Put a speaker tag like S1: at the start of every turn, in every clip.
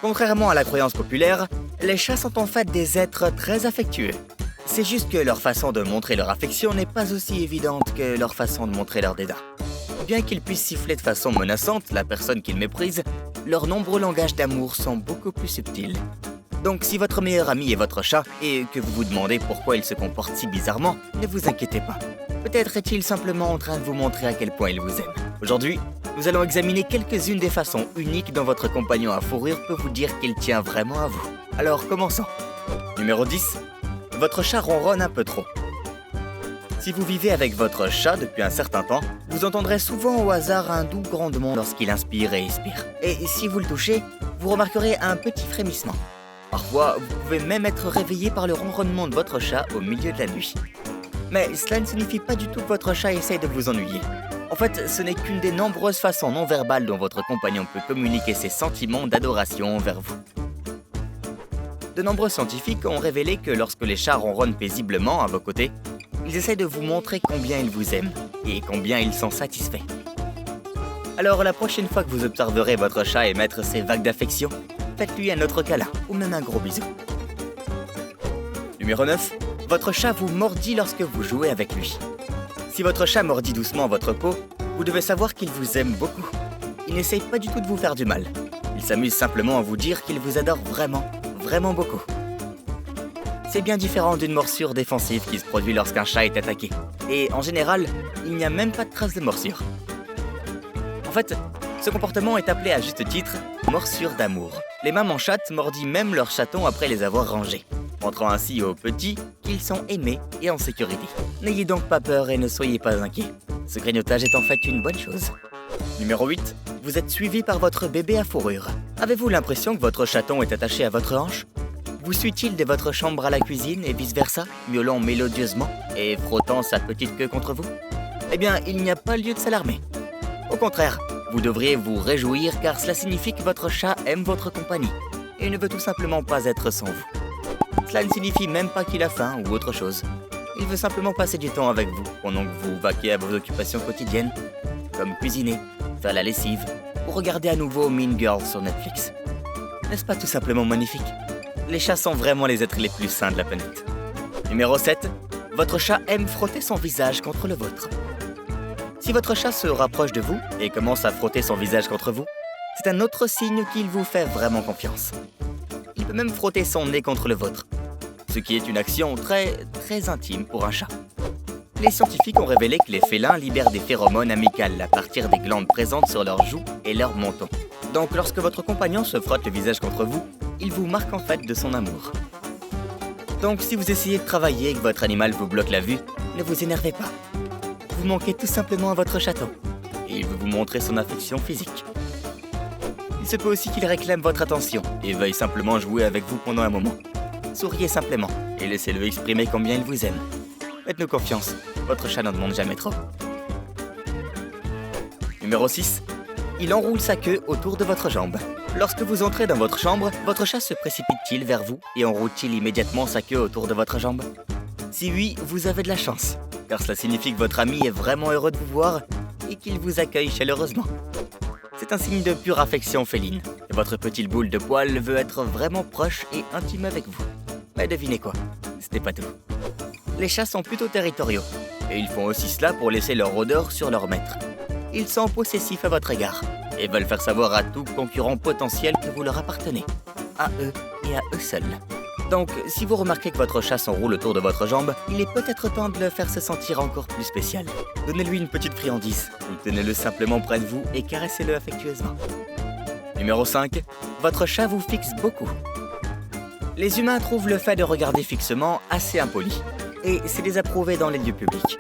S1: Contrairement à la croyance populaire, les chats sont en fait des êtres très affectueux. C'est juste que leur façon de montrer leur affection n'est pas aussi évidente que leur façon de montrer leur dédain. Bien qu'ils puissent siffler de façon menaçante la personne qu'ils méprisent, leurs nombreux langages d'amour sont beaucoup plus subtils. Donc si votre meilleur ami est votre chat et que vous vous demandez pourquoi il se comporte si bizarrement, ne vous inquiétez pas. Peut-être est-il simplement en train de vous montrer à quel point il vous aime. Aujourd'hui, nous allons examiner quelques-unes des façons uniques dont votre compagnon à fourrure peut vous dire qu'il tient vraiment à vous. Alors commençons. Numéro 10. Votre chat ronronne un peu trop. Si vous vivez avec votre chat depuis un certain temps, vous entendrez souvent au hasard un doux grondement lorsqu'il inspire et expire. Et si vous le touchez, vous remarquerez un petit frémissement. Parfois, vous pouvez même être réveillé par le ronronnement de votre chat au milieu de la nuit. Mais cela ne signifie pas du tout que votre chat essaye de vous ennuyer. En fait, ce n'est qu'une des nombreuses façons non verbales dont votre compagnon peut communiquer ses sentiments d'adoration envers vous. De nombreux scientifiques ont révélé que lorsque les chats ronronnent paisiblement à vos côtés, ils essaient de vous montrer combien ils vous aiment et combien ils sont satisfaits. Alors la prochaine fois que vous observerez votre chat émettre ses vagues d'affection, faites-lui un autre câlin ou même un gros bisou. Numéro 9. Votre chat vous mordit lorsque vous jouez avec lui. Si votre chat mordit doucement votre peau, vous devez savoir qu'il vous aime beaucoup. Il n'essaye pas du tout de vous faire du mal. Il s'amuse simplement à vous dire qu'il vous adore vraiment, vraiment beaucoup. C'est bien différent d'une morsure défensive qui se produit lorsqu'un chat est attaqué. Et en général, il n'y a même pas de trace de morsure. En fait, ce comportement est appelé à juste titre « morsure d'amour ». Les mamans chattes mordissent même leurs chatons après les avoir rangés, montrant ainsi aux petits qu'ils sont aimés et en sécurité. N'ayez donc pas peur et ne soyez pas inquiets. Ce grignotage est en fait une bonne chose. Numéro 8. Vous êtes suivi par votre bébé à fourrure. Avez-vous l'impression que votre chaton est attaché à votre hanche ? Vous suit-il de votre chambre à la cuisine et vice-versa, miaulant mélodieusement et frottant sa petite queue contre vous ? Eh bien, il n'y a pas lieu de s'alarmer. Au contraire, vous devriez vous réjouir car cela signifie que votre chat aime votre compagnie et ne veut tout simplement pas être sans vous. Cela ne signifie même pas qu'il a faim ou autre chose. Il veut simplement passer du temps avec vous pendant que vous vaquez à vos occupations quotidiennes, comme cuisiner, faire la lessive ou regarder à nouveau Mean Girls sur Netflix. N'est-ce pas tout simplement magnifique ? Les chats sont vraiment les êtres les plus sains de la planète. Numéro 7. Votre chat aime frotter son visage contre le vôtre. Si votre chat se rapproche de vous et commence à frotter son visage contre vous, c'est un autre signe qu'il vous fait vraiment confiance. Il peut même frotter son nez contre le vôtre, ce qui est une action très intime pour un chat. Les scientifiques ont révélé que les félins libèrent des phéromones amicales à partir des glandes présentes sur leurs joues et leur menton. Donc lorsque votre compagnon se frotte le visage contre vous, il vous marque en fait de son amour. Donc si vous essayez de travailler et que votre animal vous bloque la vue, ne vous énervez pas. Vous manquez tout simplement à votre chaton et il veut vous montrer son affection physique. Il se peut aussi qu'il réclame votre attention et veuille simplement jouer avec vous pendant un moment. Souriez simplement et laissez-le exprimer combien il vous aime. Faites-nous confiance, votre chat n'en demande jamais trop. Numéro 6. Il enroule sa queue autour de votre jambe. Lorsque vous entrez dans votre chambre, votre chat se précipite-t-il vers vous et enroule-t-il immédiatement sa queue autour de votre jambe ? Si oui, vous avez de la chance, car cela signifie que votre ami est vraiment heureux de vous voir et qu'il vous accueille chaleureusement. C'est un signe de pure affection féline, et votre petite boule de poils veut être vraiment proche et intime avec vous. Mais devinez quoi, c'était pas tout. Les chats sont plutôt territoriaux, et ils font aussi cela pour laisser leur odeur sur leur maître. Ils sont possessifs à votre égard, et veulent faire savoir à tout concurrent potentiel que vous leur appartenez. À eux et à eux seuls. Donc, si vous remarquez que votre chat s'enroule autour de votre jambe, il est peut-être temps de le faire se sentir encore plus spécial. Donnez-lui une petite friandise, ou tenez-le simplement près de vous et caressez-le affectueusement. Numéro 5. Votre chat vous fixe beaucoup. Les humains trouvent le fait de regarder fixement assez impoli, et c'est désapprouvé dans les lieux publics.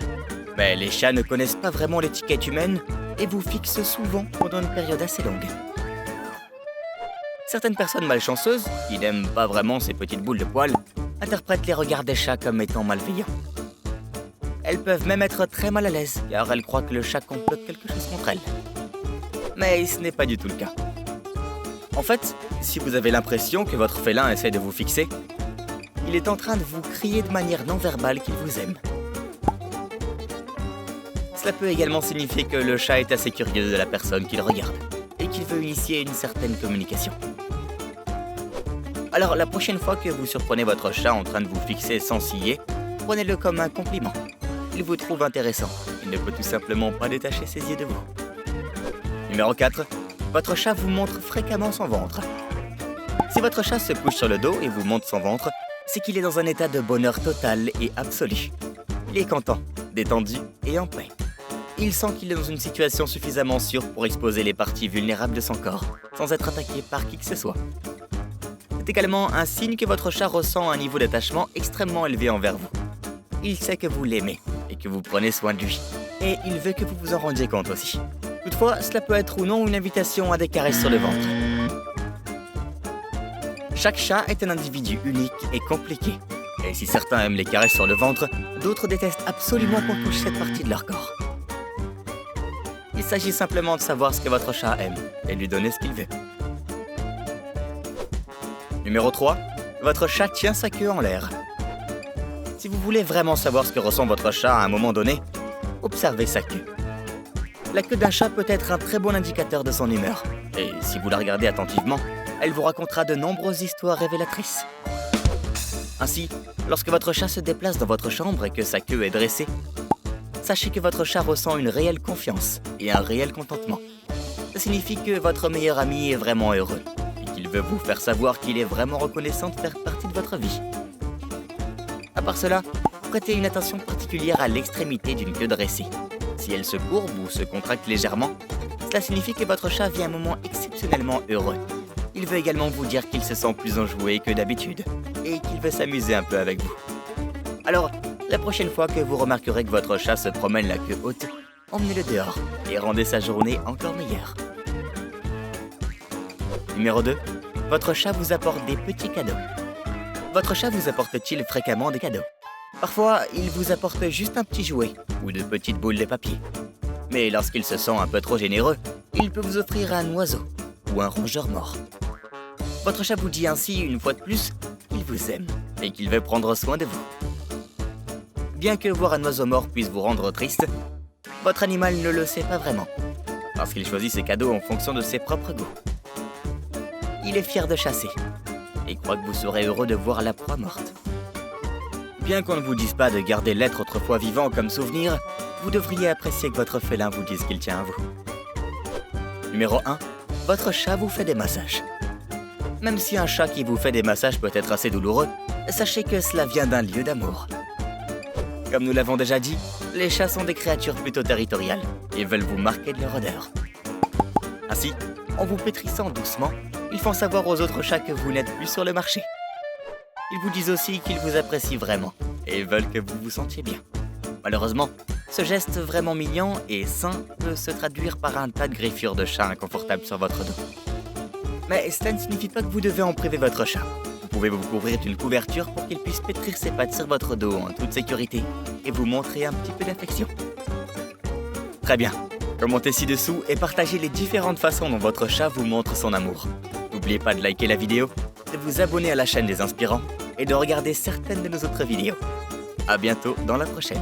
S1: Mais les chats ne connaissent pas vraiment l'étiquette humaine et vous fixent souvent pendant une période assez longue. Certaines personnes malchanceuses, qui n'aiment pas vraiment ces petites boules de poils, interprètent les regards des chats comme étant malveillants. Elles peuvent même être très mal à l'aise, car elles croient que le chat complote quelque chose contre elles. Mais ce n'est pas du tout le cas. En fait, si vous avez l'impression que votre félin essaie de vous fixer, il est en train de vous crier de manière non verbale qu'il vous aime. Cela peut également signifier que le chat est assez curieux de la personne qu'il regarde et qu'il veut initier une certaine communication. Alors la prochaine fois que vous surprenez votre chat en train de vous fixer sans ciller, prenez-le comme un compliment. Il vous trouve intéressant. Il ne peut tout simplement pas détacher ses yeux de vous. Numéro 4. Votre chat vous montre fréquemment son ventre. Si votre chat se couche sur le dos et vous montre son ventre, c'est qu'il est dans un état de bonheur total et absolu. Il est content, détendu et en paix. Il sent qu'il est dans une situation suffisamment sûre pour exposer les parties vulnérables de son corps, sans être attaqué par qui que ce soit. C'est également un signe que votre chat ressent un niveau d'attachement extrêmement élevé envers vous. Il sait que vous l'aimez et que vous prenez soin de lui, et il veut que vous vous en rendiez compte aussi. Toutefois, cela peut être ou non une invitation à des caresses sur le ventre. Chaque chat est un individu unique et compliqué. Et si certains aiment les caresses sur le ventre, d'autres détestent absolument qu'on touche cette partie de leur corps. Il s'agit simplement de savoir ce que votre chat aime et lui donner ce qu'il veut. Numéro 3. Votre chat tient sa queue en l'air. Si vous voulez vraiment savoir ce que ressent votre chat à un moment donné, observez sa queue. La queue d'un chat peut être un très bon indicateur de son humeur. Et si vous la regardez attentivement, elle vous racontera de nombreuses histoires révélatrices. Ainsi, lorsque votre chat se déplace dans votre chambre et que sa queue est dressée, sachez que votre chat ressent une réelle confiance et un réel contentement. Ça signifie que votre meilleur ami est vraiment heureux et qu'il veut vous faire savoir qu'il est vraiment reconnaissant de faire partie de votre vie. À part cela, prêtez une attention particulière à l'extrémité d'une queue dressée. Si elle se courbe ou se contracte légèrement, cela signifie que votre chat vit un moment exceptionnellement heureux. Il veut également vous dire qu'il se sent plus enjoué que d'habitude et qu'il veut s'amuser un peu avec vous. Alors, la prochaine fois que vous remarquerez que votre chat se promène la queue haute, emmenez-le dehors et rendez sa journée encore meilleure. Numéro 2. Votre chat vous apporte des petits cadeaux. Votre chat vous apporte-t-il fréquemment des cadeaux? Parfois, il vous apporte juste un petit jouet ou de petites boules de papier. Mais lorsqu'il se sent un peu trop généreux, il peut vous offrir un oiseau ou un rongeur mort. Votre chat vous dit ainsi une fois de plus qu'il vous aime et qu'il veut prendre soin de vous. Bien que voir un oiseau mort puisse vous rendre triste, votre animal ne le sait pas vraiment, parce qu'il choisit ses cadeaux en fonction de ses propres goûts. Il est fier de chasser et croit que vous serez heureux de voir la proie morte. Bien qu'on ne vous dise pas de garder l'être autrefois vivant comme souvenir, vous devriez apprécier que votre félin vous dise qu'il tient à vous. Numéro 1. Votre chat vous fait des massages. Même si un chat qui vous fait des massages peut être assez douloureux, sachez que cela vient d'un lieu d'amour. Comme nous l'avons déjà dit, les chats sont des créatures plutôt territoriales et veulent vous marquer de leur odeur. Ainsi, en vous pétrissant doucement, ils font savoir aux autres chats que vous n'êtes plus sur le marché. Ils vous disent aussi qu'ils vous apprécient vraiment et veulent que vous vous sentiez bien. Malheureusement, ce geste vraiment mignon et sain peut se traduire par un tas de griffures de chat inconfortables sur votre dos. Mais cela ne signifie pas que vous devez en priver votre chat. Vous pouvez vous couvrir d'une couverture pour qu'il puisse pétrir ses pattes sur votre dos en toute sécurité et vous montrer un petit peu d'affection. Très bien. Commentez ci-dessous et partagez les différentes façons dont votre chat vous montre son amour. N'oubliez pas de liker la vidéo, de vous abonner à la chaîne des Inspirants et de regarder certaines de nos autres vidéos. À bientôt dans la prochaine.